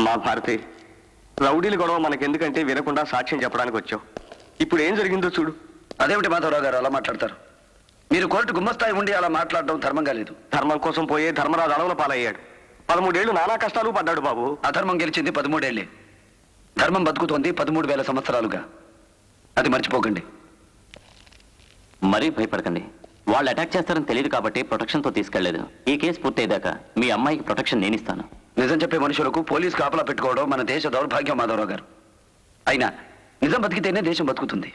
అమ్మా భారతి, రౌడీల గొడవ మనకెందుకంటే వినకుండా సాక్ష్యం చెప్పడానికి వచ్చావు. ఇప్పుడు ఏం జరిగిందో చూడు. అదేమిటి మాధవరావు గారు అలా మాట్లాడతారు? మీరు కోర్టు గుమ్మస్తాయి ఉండి అలా మాట్లాడడం ధర్మంగా లేదు. ధర్మం కోసం పోయే ధర్మరాజు అడవుల పాలయ్యాడు. 13 ఏళ్ళు నానా కష్టాలు పడ్డాడు బాబు. అధర్మం గెలిచింది 13 ఏళ్లే. ధర్మం బతుకుతోంది 13,000 సంవత్సరాలుగా. అది మర్చిపోకండి. మరీ భయపడకండి. వాళ్ళు అటాక్ చేస్తారని తెలియదు కాబట్టి ప్రొటెక్షన్తో తీసుకెళ్లేదు. ఈ కేసు పూర్తయ్యాక మీ అమ్మాయికి ప్రొటెక్షన్ నేను ఇస్తాను. నిజం చెప్పే మనుషులకు పోలీసు కాపలా పెట్టుకోవడం మన దేశ దౌర్భాగ్యం మాధవరావు గారు. అయినా నిజం బతికితేనే దేశం బతుకుతుంది.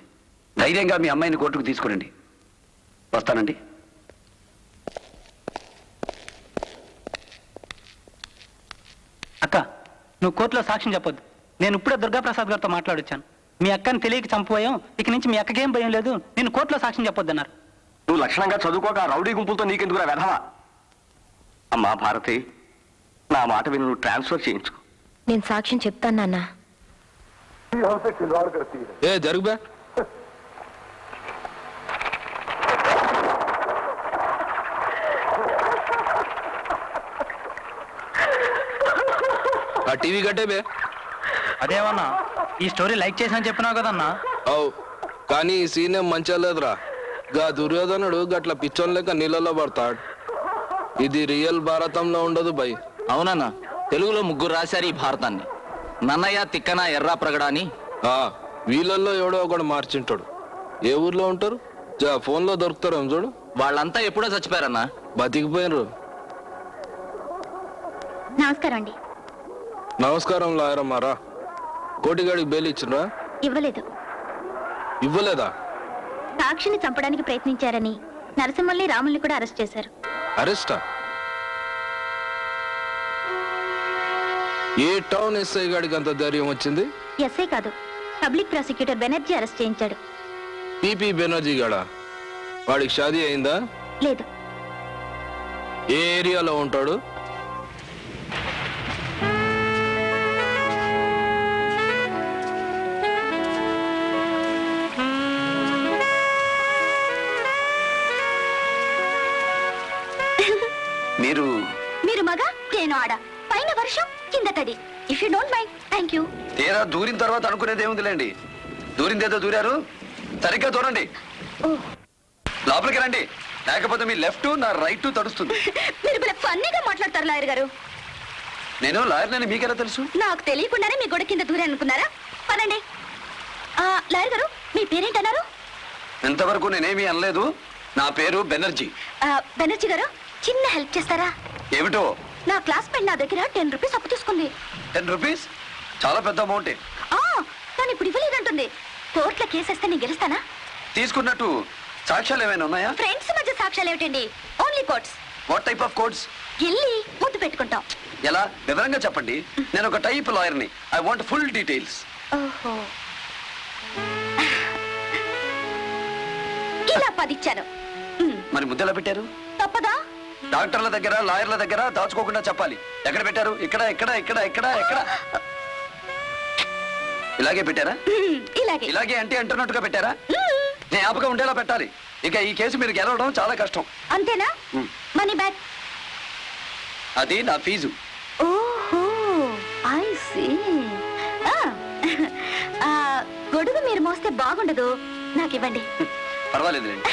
ధైర్యంగా మీ అమ్మాయిని కోర్టుకు తీసుకురండి. వస్తానండి. అక్క, నువ్వు కోర్టులో సాక్ష్యం చెప్పొద్దు. నేను ఇప్పుడే దుర్గాప్రసాద్ గారితో మాట్లాడొచ్చాను. మీ అక్కని తెలియక చంపుపోయాం. ఇక నుంచి మీ అక్కకేం భయం లేదు. నేను కోర్టులో సాక్ష్యం చెప్పొద్దన్నారు. నువ్వు లక్షణంగా చదువుకోక రౌడీ గుంపులతో నీకెందుకురా వెధవా? అమ్మా భారతి, నా మాట విని నువ్వు ట్రాన్స్ఫర్ చేయించుకో. నేను సాక్ష్యం చెప్తాను నాన్న. ఏ జరుగుబా. ఆ టీవీ కట్టే బే. అదేమన్నా, ఈ స్టోరీ లైక్ చేసాను చెప్పినావు కదన్నా. అవు, కానీ ఈ సీన్ ఏం మంచిగా లేదురా. గా దుర్యోధనుడు గట్ల పిచ్చోన్ లెక్క నీళ్ళలో పడతాడు. ఇది రియల్ భారతంలో ఉండదు బై. అవునన్నా, తెలుగులో 3 రాశారు ఈ భారతాన్ని. నన్నయ్య, తిక్కన, ఎర్రా ప్రగడ అని. వీళ్ళల్లో ఎవడో ఒకడు మార్చింటాడు. ఏ ఊర్లో ఉంటారు? ఫోన్లో దొరుకుతారు చూడు. వాళ్ళంతా ఎప్పుడో చచ్చిపోయారన్నా. బతికిపోయినరు. నమస్కారం అండి. నమస్కారం లాయరమ్మారా. కోటిగాడికి బెయిల్ ఇచ్చినరా? ఇవ్వలేదు. ఇవ్వలేదా? సాక్షిని చంపడానికి ప్రయత్నించారని నరసింహల్ని, రాముల్ని కూడా అరెస్ట్ చేశారు. అరెస్టా? ఏ టౌన్ ఎస్ఐ గాడికి అంత ధైర్యం వచ్చింది? ఎస్ఐ కాదు, పబ్లిక్ ప్రాసిక్యూటర్ బెనర్జీ అరెస్ట్ చేయించాడు. పిపి బెనర్జీ గాడా? వాడికి షాదీ అయిందా? లేదు. ఏ ఏరియాలో ఉంటాడు? మీరు మగ, నేను ఆడ. పైన వర్షం, కింద తడి. If you don't mind, thank you. తీరా దూరిన తర్వాత అనుకునేది ఏముందిలేండి. దూరిందేదో దూరారు. సరిగ్గా దూరండి. లోపలికి రండి, లేకపోతే మీ లెఫ్ట్ నా రైట్ తడుస్తుంది. మీరు ఫన్నీగా మాట్లాడతారు లాయర్ గారు. నేను లాయర్నని మీకెలా తెలుసు? నాకు తెలియకుండానే మీ గొడవ కింద దూరే అనుకున్నారా? పనండి. లాయర్ గారు, మీ పేరేంటన్నారు? ఇంతవరకు నేనేమీ అనలేదు. నా పేరు బెనర్జీ. బెనర్జీ గారు, చిన్న హెల్ప్ చేస్తారా? ఏమిటో? నా క్లాస్మేట్ నా దగ్గర 10 రూపీస్ అప్పు తీసుకుంది. 10 రూపీస్? చాలా పెద్ద అమౌంటే. కానీ ఇప్పుడు ఇవ్వలేదంటుంది. కోర్టులో కేసేస్తే నేను గెలుస్తానా? తీసుకున్నట్టు సాక్ష్యాలు ఏమైనా ఉన్నాయా? ఫ్రెండ్స్ మధ్య సాక్ష్యాలు ఏమిటండి? Only courts. What type of codes? వెళ్ళి ముద్దు పెట్టుకుంటాం. ఎలా? వివరంగా చెప్పండి. నేను ఒక టైప్ లాయర్ని. I want full details. ఓహో, ఇలా 10 ఇచ్చాను. మరి ముద్ద ఎలా పెట్టారు? తప్పదా? డాక్టర్ల దగ్గర, లాయర్ల దగ్గర దాచుకోకుండా చెప్పాలి. ఎక్కడ పెట్టారు? ఇక్కడ ఇక్కడ ఇక్కడ ఇక్కడ ఎక్కడ? ఇలాగే పెట్టారా? ఇలాగే. ఇలాగే అంటే అంటున్నట్టుగా పెట్టారా? జ్ఞాపకం ఉండేలా పెట్టాలి. ఇక ఈ కేసు మీరు గెలవడం చాలా కష్టం. అంతేనా? Money back. అది నా ఫీజు. ఓహో, ఐ సీ. గొడుగు మీరు మోస్తే బాగుండదు, నాకు ఇవ్వండి. పర్వాలేదులేండి.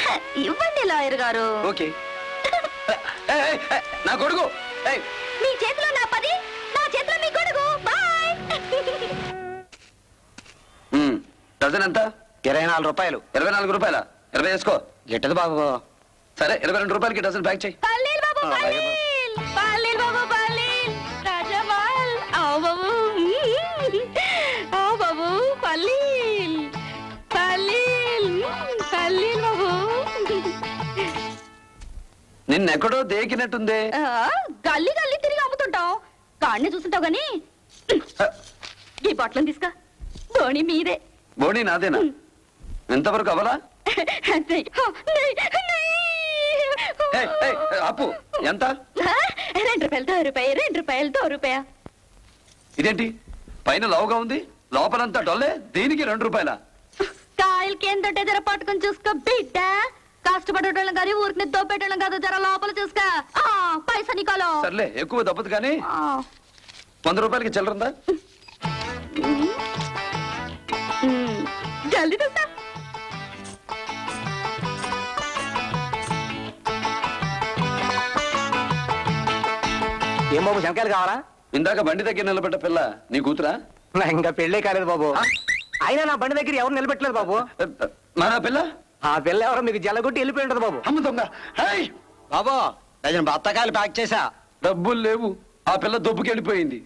ఇవ్వండి లాయర్ గారు. ఓకే. నా గొడుగు. మీ చేతిలో నా 10, నా చేతిలో మీ గొడుగు. బాయ్. డజన్ ఎంత? 24 రూపాయలు. 24 రూపాయల? 20 వేసుకో. గిట్టదు బాబు. సరే, 22 రూపాయలకి డజన్ ప్యాక్ చేయి. పల్లీల్ బాబు, పల్లీల్. పల్లీల్ బాబు, పల్లీల్. రాజమాల్. ఆవు బాబు. ఆవు బాబు, పల్లీల్. పల్లీల్. పల్లీల్ బాబు. నిన్నెక్కడో దేకినట్టుందే. గల్లీ గల్లీ తిరిగి అమ్ముతుంటాం. కాడిని చూస్తుంటావు గాని ఈ బట్టలను తీసుకా. బోణి మీదే. బోణి నాదేనా? ఎంతవరకు అవలా? అప్పు ఎంత? 2 రూపాయలు, 2 రూపాయలు, 2 రూపాయలు. ఇదేంటి పైన లావుగా ఉంది, లోపలంతా డొల్లే? దీనికి 2 రూపాయల? కాయలకి ఏం దొడ్డే జర పట్టుకొని చూసుకో బిడ్డ. కష్టపడేటోళ్ళం కానీ ఊరికి దోపేటోళ్ళం కాదు. జర లోపల చూసుకో. పైసా నీకోలో. సర్లే, ఎక్కువ దప్పదు కానీ 100 రూపాయలకి చిల్లరుందా? జల్దీ తెస్తా. ఏం బాబు శంకాయలు కావాలా? ఇందాక బండి దగ్గర నిలబడ్డ పిల్ల నీ కూతురా? నా ఇంకా పెళ్ళే కాలేదు బాబు. అయినా నా బండి దగ్గర ఎవరు నిలబెట్టలేదు బాబు. మన పిల్ల ఆ పిల్ల ఎవరో మీకు జల్లగొట్టి వెళ్ళిపోయి ఉంటది బాబు. అమ్మ దొంగ. హేయ్! బాబు బత్తకాయలు ప్యాక్ చేసా. డబ్బులు లేవు. ఆ పిల్ల దొబ్బుకెళ్ళిపోయింది.